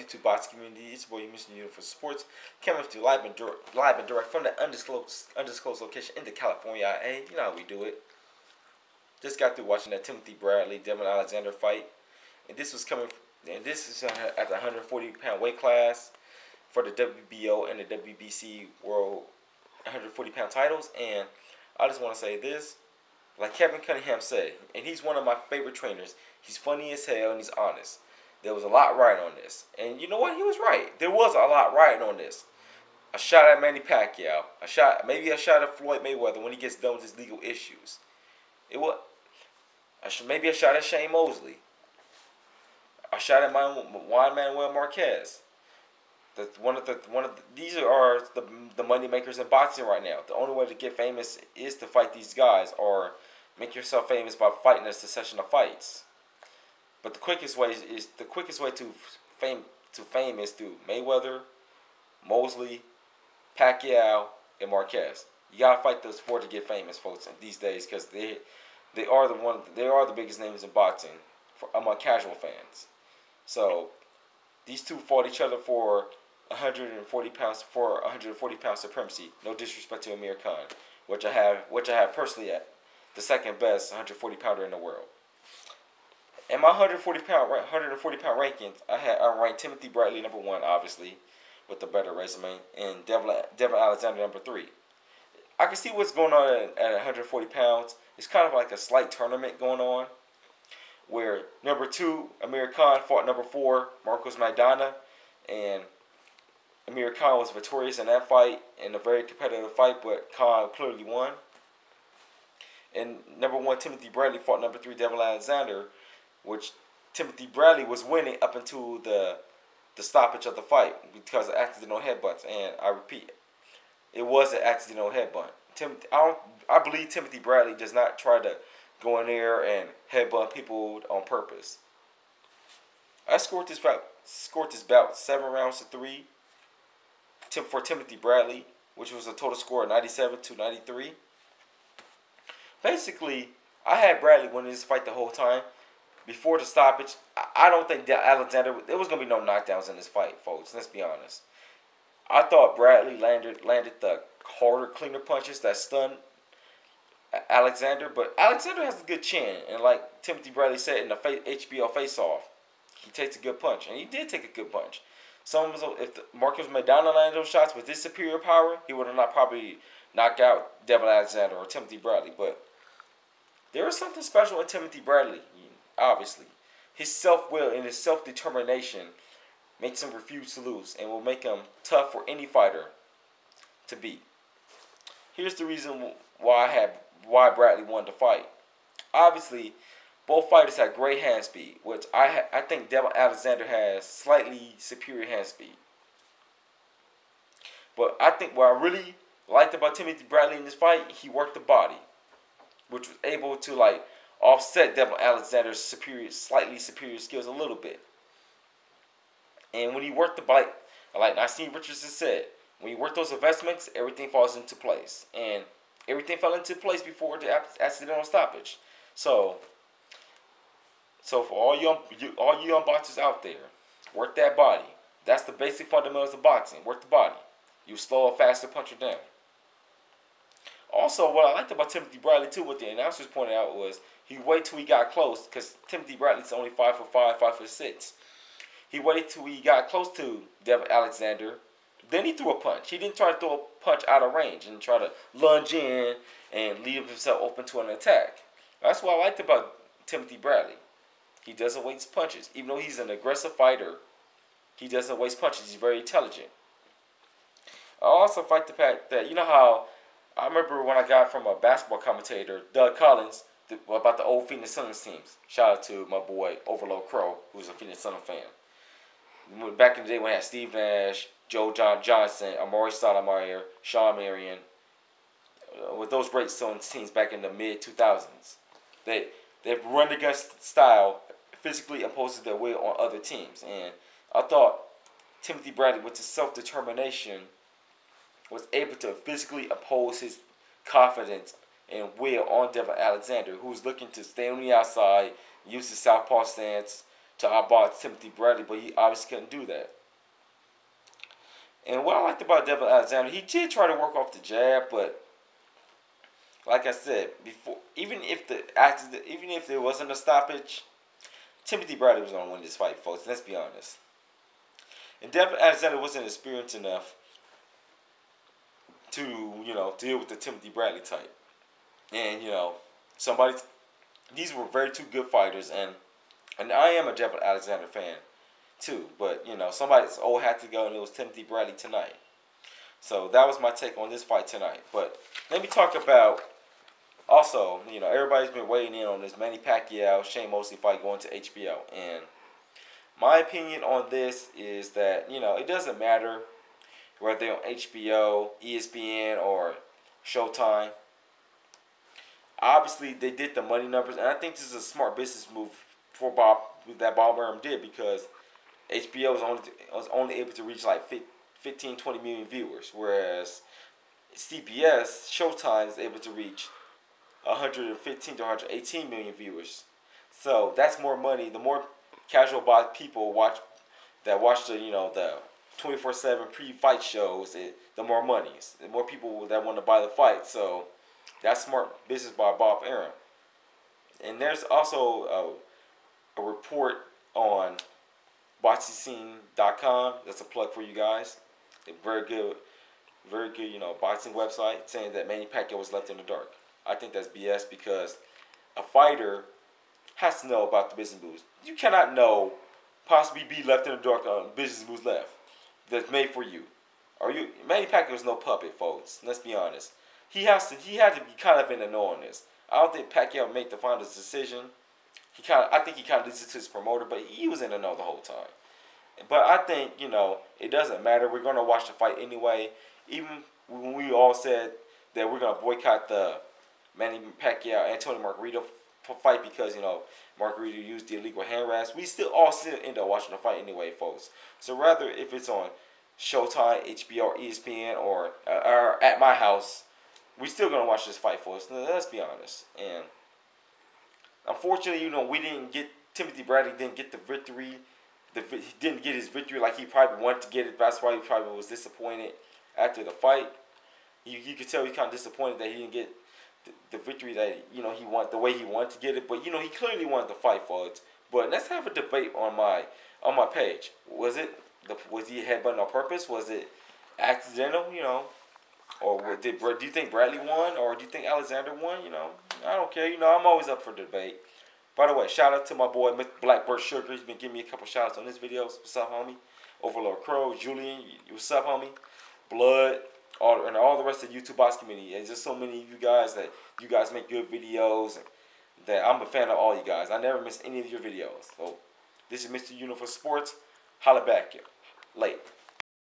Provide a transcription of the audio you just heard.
YouTube boxing community? It's your boy, Mr. Uniform Sports, coming to you live and direct from the undisclosed location in the California IA. You know how we do it. Just got through watching that Timothy Bradley-Devon Alexander fight, and this is at the 140-pound weight class for the WBO and the WBC World 140-pound titles. And I just want to say this, like Kevin Cunningham said, and he's one of my favorite trainers. He's funny as hell and he's honest. There was a lot right on this. And you know what? He was right. There was a lot right on this. A shot at Manny Pacquiao. Maybe a shot at Floyd Mayweather when he gets done with his legal issues. Maybe a shot at Shane Mosley. A shot at Juan Manuel Marquez. These are the money makers in boxing right now. The only way to get famous is to fight these guys, or make yourself famous by fighting a succession of fights. But the quickest way to fame is through Mayweather, Mosley, Pacquiao, and Marquez. You gotta fight those four to get famous, folks, these days, because they are the biggest names in boxing among casual fans. So these two fought each other for 140 pound supremacy. No disrespect to Amir Khan, which I have personally at the second best 140 pounder in the world. In my 140 pound rankings, I ranked Timothy Bradley number 1, obviously, with the better resume, and Devon Alexander number 3. I can see what's going on at 140 pounds. It's kind of like a slight tournament going on, where number 2 Amir Khan fought number 4 Marcos Maidana, and Amir Khan was victorious in that fight, in a very competitive fight, but Khan clearly won. And number 1 Timothy Bradley fought number 3 Devon Alexander, which Timothy Bradley was winning up until the stoppage of the fight because of accidental headbutts. And I repeat, it was an accidental headbutt. I believe Timothy Bradley does not try to go in there and headbutt people on purpose. I scored this bout 7 rounds to 3 for Timothy Bradley, which was a total score of 97-93. Basically, I had Bradley winning this fight the whole time. Before the stoppage, I don't think that Alexander, there was going to be no knockdowns in this fight, folks. Let's be honest. I thought Bradley landed the harder, cleaner punches that stunned Alexander, but Alexander has a good chin, and like Timothy Bradley said in the HBO face-off, he takes a good punch, and he did take a good punch. If Marcos Maidana landed those shots with his superior power, he would have not probably knocked out Devon Alexander or Timothy Bradley, but there is something special in Timothy Bradley. Obviously, his self-will and his self-determination makes him refuse to lose and will make him tough for any fighter to beat. Here's the reason why Bradley won the fight. Obviously, both fighters had great hand speed, which I think Devon Alexander has slightly superior hand speed. But I think what I really liked about Timothy Bradley in this fight, he worked the body, which was able to offset Devon Alexander's slightly superior skills a little bit. And when he worked the bite, like Nassim Richardson said, when you work those investments, everything falls into place. And everything fell into place before the accidental stoppage. So for all you young boxers out there, work that body. That's the basic fundamentals of boxing. Work the body. You slow a faster puncher down. Also, what I liked about Timothy Bradley, too, what the announcers pointed out was he waited till he got close, because Timothy Bradley's only 5'5", 5'6". He waited till he got close to Devon Alexander. Then he threw a punch. He didn't try to throw a punch out of range and try to lunge in and leave himself open to an attack. That's what I liked about Timothy Bradley. He doesn't waste punches. Even though he's an aggressive fighter, he doesn't waste punches. He's very intelligent. I also like the fact that, you know how I remember when I got from a basketball commentator, Doug Collins, about the old Phoenix Suns teams. Shout out to my boy Overload Crow, who's a Phoenix Suns fan. Back in the day when I had Steve Nash, John Johnson, Amari Stoudemire, Sean Marion, with those great Suns teams back in the mid-2000s. They've run against style, physically imposes their will on other teams. And I thought Timothy Bradley, with his self-determination, was able to physically oppose his confidence and will on Devon Alexander, who's looking to stay on the outside, use his southpaw stance, to outbox Timothy Bradley, but he obviously couldn't do that. And what I liked about Devin Alexander, he did try to work off the jab, but like I said before, even if there wasn't a stoppage, Timothy Bradley was going to win this fight, folks. Let's be honest. And Devin Alexander wasn't experienced enough to, deal with the Timothy Bradley type. And, these were very two good fighters, and I am a Devin Alexander fan too. But, somebody's old had to go, and it was Timothy Bradley tonight. So that was my take on this fight tonight. But let me talk about, also, everybody's been waiting in on this Manny Pacquiao Shane Mosley fight going to HBO. And my opinion on this is that, it doesn't matter whether they're on HBO, ESPN, or Showtime. Obviously, they did the money numbers, and I think this is a smart business move for Bob Arum did, because HBO was only able to reach like 15, 20 million viewers, whereas CBS, Showtime, is able to reach 115 to 118 million viewers. So that's more money. The more casual people watch the 24/7 pre-fight shows, the more money. The more people that want to buy the fight. So that's smart business by Bob Arum. And there's also a report on boxing.com. That's a plug for you guys. A very good, boxing website, saying that Manny Pacquiao was left in the dark. I think that's BS, because a fighter has to know about the business moves. You cannot possibly be left in the dark on business moves left that's made for you. Manny Pacquiao is no puppet, folks. Let's be honest. He had to be kind of in the know on this. I don't think Pacquiao made the final decision. I think he kind of listened to his promoter, but he was in the know the whole time. But I think, it doesn't matter. We're going to watch the fight anyway. Even when we all said that we're going to boycott the Manny Pacquiao Antonio Margarito fight because, Margarito used the illegal hand wraps, we still end up watching the fight anyway, folks. So rather if it's on Showtime, HBO, or ESPN, or at my house, we're still going to watch this fight, folks. Let's be honest. And unfortunately, Timothy Bradley didn't get the victory. He didn't get his victory like he probably wanted to get it. That's why he probably was disappointed after the fight. You could tell he's kind of disappointed that he didn't get the victory that he wanted, the way he wanted to get it. But he clearly wanted to fight, folks. But let's have a debate on my page. Was he headbutting on purpose? Was it accidental? Or do you think Bradley won, or do you think Alexander won? I don't care. I'm always up for debate. By the way, shout out to my boy Blackbird Sugar. He's been giving me a couple shout outs on this video. What's up, homie? Overlord Crow, Julian, what's up, homie? Blood, and all the rest of the YouTube box community. There's just so many of you guys that you guys make good videos, and that I'm a fan of all you guys. I never miss any of your videos. So this is Mr. Universe Sports. Holla back here. Late.